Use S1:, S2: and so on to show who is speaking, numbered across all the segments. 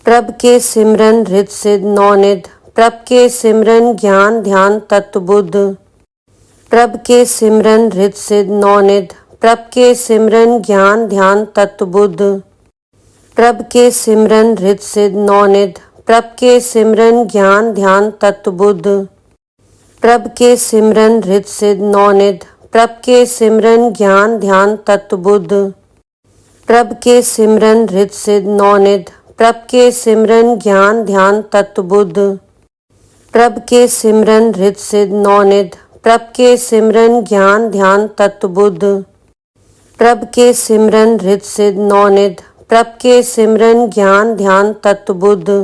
S1: प्रभ के सिमरन हृद सिद्ध नौनिध, प्रभ के सिमरन ज्ञान ध्यान तत्वबुद्ध। प्रभ के सिमरन हृद सिद्ध नौनिध, प्रभ के सिमरन ज्ञान ध्यान तत्वबुद्ध। प्रभ के सिमरन हृद सिद्ध नौनिध, प्रभ के सिमरन ज्ञान ध्यान तत्वबुद्ध। प्रभ के सिमरन हृद सिद्ध नौनिध, प्रभ के सिमरन ज्ञान ध्यान तत्वबुद्ध। प्रभ के सिमरन हृद सिद्ध नौनिध, प्रभ के सिमरन ज्ञान ध्यान तत्वबुद्ध। प्रभ के सिमरन हृद सिद्ध नौनिध, प्रभ के सिमरन ज्ञान ध्यान तत्वबुद्ध। प्रभ के सिमरन हृद सिद्ध नौनिध, प्रभ के सिमरन ज्ञान ध्यान तत्वबुद्ध।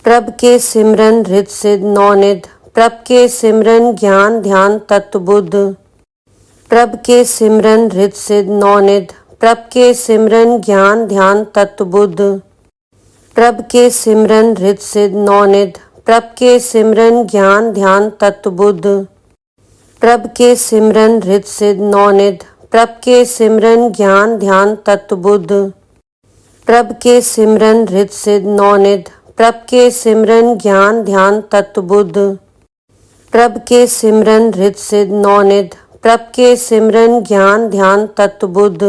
S1: प्रभ के सिमरन हृद सिद्ध नौनिध, प्रभ के सिमरन ज्ञान ध्यान तत्वबुद्ध। प्रभ के सिमरन हृद सिद्ध नौनिध, प्रभ के सिमरन ज्ञान ध्यान तत्वबुद्ध। प्रभ के सिमरन हृद सिद्ध नौनिध, प्रभ के सिमरन ज्ञान ध्यान तत्वबुद्ध। प्रभ के सिमरन हृद सिद्ध नौनिध, प्रभ के सिमरन ज्ञान ध्यान तत्वबुद्ध। प्रभ के सिमरन हृद सिद्ध नौनिध, प्रभ के सिमरन ज्ञान ध्यान तत्वबुद्ध।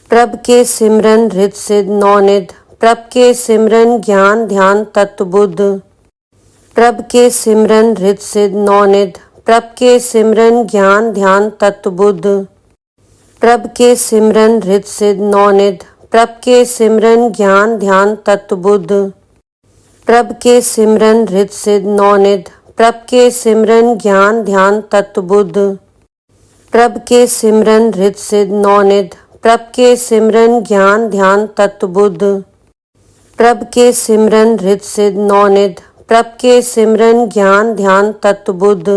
S1: प्रभ के सिमरन हृद सिद्ध नौनिध, प्रभ के सिमरन ज्ञान ध्यान तत्वबुद्ध। प्रभ के सिमरन हृद सिद्ध नौनिध, प्रभ के सिमरन ज्ञान ध्यान तत्वबुद्ध। प्रभ के सिमरन हृद सिद्ध नौनिध, प्रभ के सिमरन ज्ञान ध्यान तत्वबुद्ध। प्रभ के सिमरन हृद सिद्ध नौनिध, प्रभ के सिमरन ज्ञान ध्यान तत्वबुद्ध। प्रभ के सिमरन हृद सिद्ध नौनिध, प्रभ के सिमरन ज्ञान ध्यान तत्वबुद्ध। प्रभ के सिमरन हृद सिद्ध नौनिध, प्रभ के सिमरन ज्ञान ध्यान तत्वबुद्ध।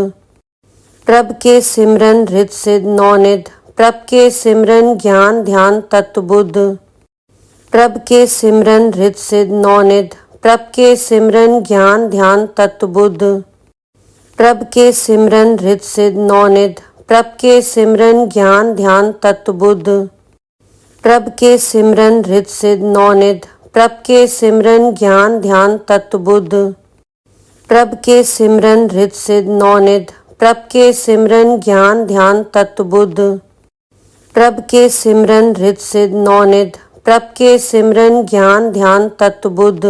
S1: प्रभ के सिमरन हृद सिद्ध नौनिध, प्रभ के सिमरन ज्ञान ध्यान तत्वबुद्ध। प्रभ के सिमरन हृद सिद्ध नौनिध, प्रभ के सिमरन ज्ञान ध्यान तत्वबुद्ध। प्रभ के सिमरन हृद सिद्ध नौनिध, प्रभ के सिमरन ज्ञान ध्यान तत्वबुद्ध। प्रभ के सिमरन हृद सिद्ध नौनिध, प्रभ के सिमरन ज्ञान ध्यान तत्वबुद्ध। प्रभ के सिमरन हृद सिद्ध नौनिध, प्रभ के सिमरन ज्ञान ध्यान तत्वबुद्ध। प्रभ के सिमरन हृद सिद्ध नौनिध, प्रभ के सिमरन ज्ञान ध्यान तत्वबुद्ध। प्रभ के सिमरन हृद सिद्ध नौनिध, प्रभ के सिमरन ज्ञान ध्यान तत्वबुद्ध।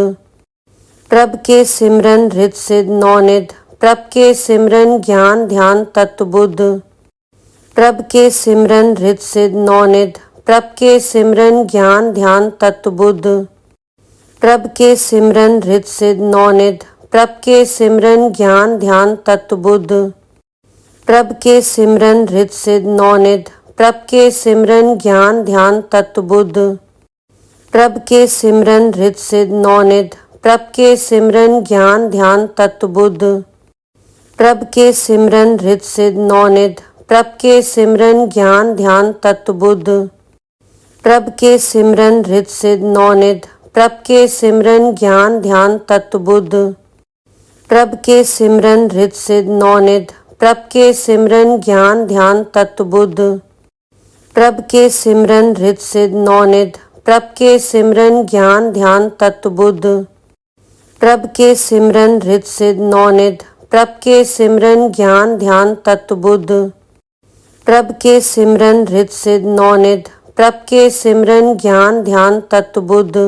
S1: प्रभ के सिमरन हृद सिद्ध नौनिध, प्रभ के सिमरन ज्ञान ध्यान तत्वबुद्ध। प्रभ के सिमरन हृद सिद्ध नौनिध, प्रभ के सिमरन ज्ञान ध्यान तत्वबुद्ध। प्रभ के सिमरन हृद सिद्ध नौनिध, प्रभ के सिमरन ज्ञान ध्यान तत्वबुद्ध। प्रभ के सिमरन हृद सिद्ध नौनिध, प्रभ के सिमरन ज्ञान ध्यान तत्वबुद्ध। प्रभ के सिमरन हृद सिद्ध नौनिध, प्रभ के सिमरन ज्ञान ध्यान तत्वबुद्ध। प्रभ के सिमरन हृद सिद्ध नौनिध, प्रभ के सिमरन ज्ञान ध्यान तत्वबुद्ध। प्रभ के सिमरन हृद सिद्ध नौनिध, प्रभ के सिमरन ज्ञान ध्यान तत्वबुद्ध। प्रभ के सिमरन हृद सिद्ध नौनिध, प्रभ के सिमरन ज्ञान ध्यान तत्वबुद्ध। प्रभ के सिमरन हृद सिद्ध नौनिध, प्रभ के सिमरन ज्ञान ध्यान तत्वबुद्ध। प्रभ के सिमरन हृद सिद्ध नौनिध, प्रभ के सिमरन ज्ञान ध्यान तत्वबुद्ध। प्रभ के सिमरन हृद सिद्ध नौनिध, प्रभ के सिमरन ज्ञान ध्यान तत्वबुद्ध।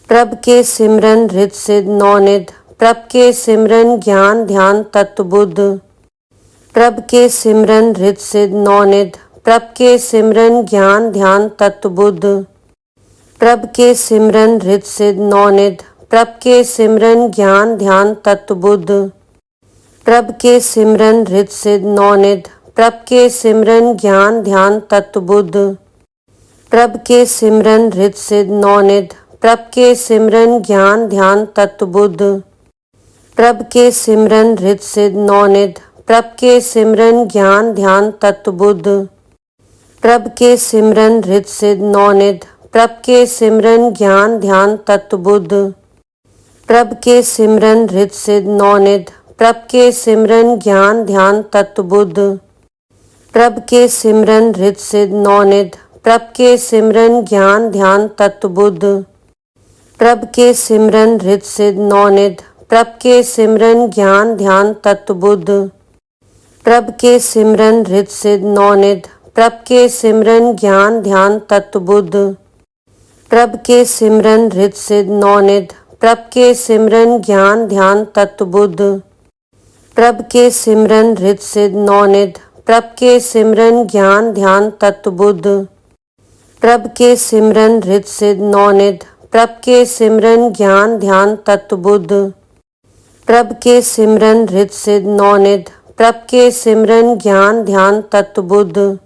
S1: प्रभ के सिमरन हृद सिद्ध नौनिध, प्रभ के सिमरन ज्ञान ध्यान तत्वबुद्ध। प्रभ के सिमरन हृद सिद्ध नौनिध, प्रभ के सिमरन ज्ञान ध्यान तत्वबुद्ध। प्रभ के सिमरन हृद सिद्ध नौनिध, प्रभ के सिमरन ज्ञान ध्यान तत्वबुद्ध। प्रभ के सिमरन हृद सिद्ध नौनिध, प्रभ के सिमरन ज्ञान ध्यान तत्वबुद्ध। प्रभ के सिमरन हृद सिद्ध नौनिध, प्रभ के सिमरन ज्ञान ध्यान तत्वबुद्ध। प्रभ के सिमरन हृद सिद्ध नौनिध, प्रभ के सिमरन ज्ञान ध्यान तत्वबुद्ध। प्रभ के सिमरन हृद सिद्ध नौनिध, प्रभ के सिमरन ज्ञान ध्यान तत्वबुद्ध। प्रभ के सिमरन हृद सिद्ध नौनिध, प्रभ के सिमरन ज्ञान ध्यान तत्वबुद्ध। प्रभ के सिमरन हृद सिद्ध नौनिध, प्रभ के सिमरन ज्ञान ध्यान तत्वबुद्ध। प्रभ के सिमरन रित सिद्ध नौनिध, प्रभ के सिमरन ज्ञान ध्यान तत्व बुद्ध। प्रभ के सिमरन रित सिद्ध नौनिध, प्रभ के सिमरन ज्ञान ध्यान तत्व बुद्ध। प्रभ के सिमरन रित सिद्ध नौनिध, प्रभ के सिमरन ज्ञान ध्यान तत्व बुद्ध। प्रभ के सिमरन रित सिद्ध नौनिध, प्रभ के सिमरन ज्ञान ध्यान तत्व बुद्ध। प्रभ के सिमरन रित सिद्ध नौनिध, प्रभ के सिमरन ज्ञान ध्यान तत्व बुद्ध। प्रभ के सिमरन रित सिद्ध नौनिध, प्रभ के सिमरन ज्ञान ध्यान तत्व बुद्ध।